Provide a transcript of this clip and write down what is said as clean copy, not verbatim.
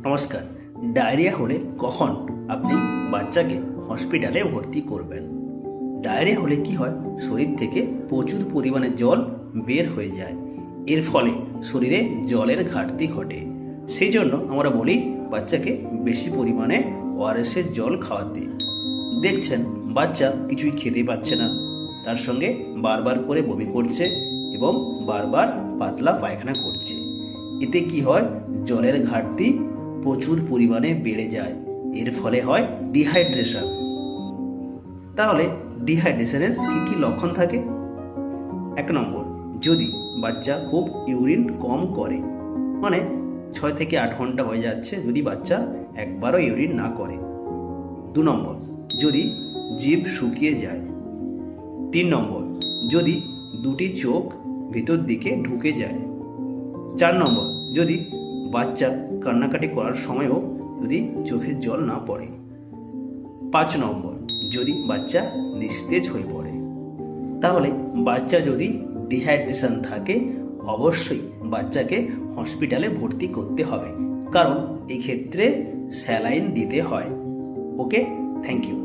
নমস্কার। ডায়রিয়া হলে কখন আপনি বাচ্চাকে হসপিটালে ভর্তি করবেন? ডায়রিয়া হলে কি হয়, শরীর থেকে প্রচুর পরিমাণে জল বের হয়ে যায়। এর ফলে শরীরে জলের ঘাটতি ঘটে। সেই জন্য আমরা বলি বাচ্চাকে বেশি পরিমাণে ওআরএসের জল খাওয়াতে। দেখছেন বাচ্চা কিছুই খেতে পাচ্ছে না, তার সঙ্গে বারবার করে বমি করছে এবং বারবার পাতলা পায়খানা করছে। এতে কি হয়, জলের ঘাটতি প্রচুর পরিমাণে বেড়ে যায়। এর ফলে হয় ডিহাইড্রেশন। তাহলে ডিহাইড্রেশনের কী কী লক্ষণ থাকে? 1 নম্বর, যদি বাচ্চা খুব ইউরিন কম করে, মানে 6 থেকে 8 ঘন্টা হয়ে যাচ্ছে যদি বাচ্চা একবারও ইউরিন না করে। 2 নম্বর, যদি জিভ শুকিয়ে যায়। 3 নম্বর, যদি দুটি চোখ ভিতর দিকে ঢুকে যায়। 4 নম্বর, যদি বাচ্চা কান্নাকাটি করার সময়ও যদি চোখের জল না পড়ে। 5 নম্বর, যদি বাচ্চা নিস্তেজ হয়ে পড়ে। তাহলে বাচ্চা যদি ডিহাইড্রেশন থাকে, অবশ্যই বাচ্চাকে হসপিটালে ভর্তি করতে হবে, কারণ এই ক্ষেত্রে স্যালাইন দিতে হয়। ওকে, থ্যাংক ইউ।